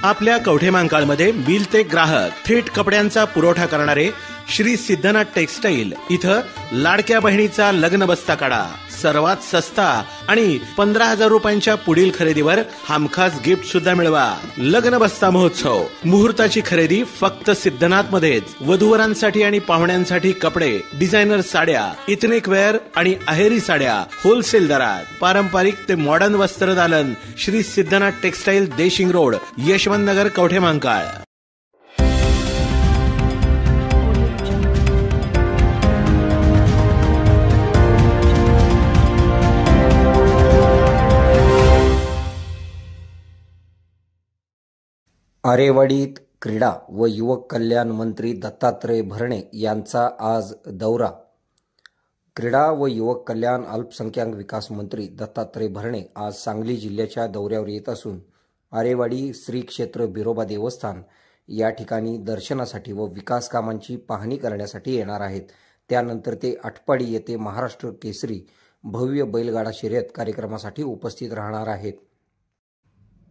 आपल्या कवठेमहांकाळमध्ये मिल ते ग्राहक थेट कपड्यांचा पुरवठा करणारे श्री सिद्धनाथ टेक्सटाईल इथं लाडक्या बहिणीचा लग्न बस्ता काढा. सर्वात सस्ता आणि 15,000 रुपयांच्या पुढील खरेदीवर हमखास गिफ्ट सुद्धा मिळवा. लग्न बस्ता महोत्सव. मुहूर्ताची खरेदी फक्त सिद्धनाथ मध्येच. वधूवरांसाठी आणि पाहुण्यांसाठी कपडे, डिझायनर साड्या, इथनिक वेअर आणि अहेरी साड्या होलसेल दरात. पारंपरिक ते मॉडर्न वस्त्रदालन. Shri Siddhnath textile, Deshing road, Yashwant Nagar, Kavathemahankal. आरेवाडीत क्रीडा व युवक कल्याण मंत्री दत्तात्रय भरणे यांचा आज दौरा. क्रीडा व युवक कल्याण अल्पसंख्याक विकास मंत्री दत्तात्रय भरणे आज सांगली जिल्ह्याच्या दौऱ्यावर येत असून आरेवाडी श्री क्षेत्र बिरोबा देवस्थान या ठिकाणी दर्शनासाठी व विकास कामांची पाहणी करण्यासाठी येणार आहेत. त्यानंतर ते आटपाडी येथे महाराष्ट्र केसरी भव्य बैलगाडा शर्यत कार्यक्रमासाठी उपस्थित राहणार आहेत.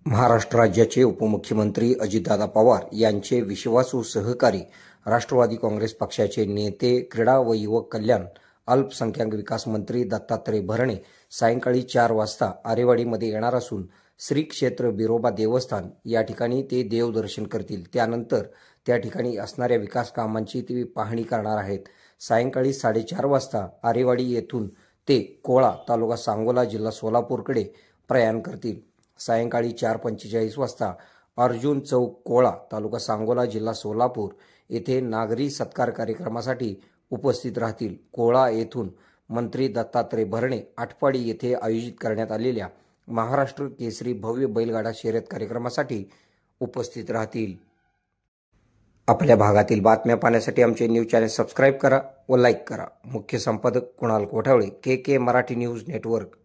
महाराष्ट्र राज्याचे उपमुख्यमंत्री अजितदादा पवार यांचे विश्वासू सहकारी राष्ट्रवादी काँग्रेस पक्षाचे नेते क्रीडा व युवक कल्याण अल्पसंख्याक विकास मंत्री दत्तात्रय भरणे सायंकाळी 4 वाजता आरेवाडीमध्ये येणार असून श्री क्षेत्र बिरोबा देवस्थान या ठिकाणी ते देवदर्शन करतील. त्यानंतर त्या ठिकाणी असणाऱ्या विकास कामांची ते पाहणी करणार आहेत. सायंकाळी 4:30 वाजता आरेवाडी येथून ते कोळा तालुका सांगोला जिल्हा सोलापूरकडे प्रयाण करतील. सायंकाळी 4:45 वाजता अर्जुन चौक कोळा तालुका सांगोला जिल्हा सोलापूर येथे नागरी सत्कार कार्यक्रमासाठी उपस्थित राहतील. कोळा येथून मंत्री दत्तात्रय भरणे आटपाडी येथे आयोजित करण्यात आलेल्या महाराष्ट्र केसरी भव्य बैलगाडा शर्यत कार्यक्रमासाठी उपस्थित राहतील. आपल्या भागातील बातम्या पाहण्यासाठी आमचे न्यूज चॅनल सबस्क्राईब करा व लाईक करा. मुख्य संपादक Kunal Kothawale, KK Marathi news network.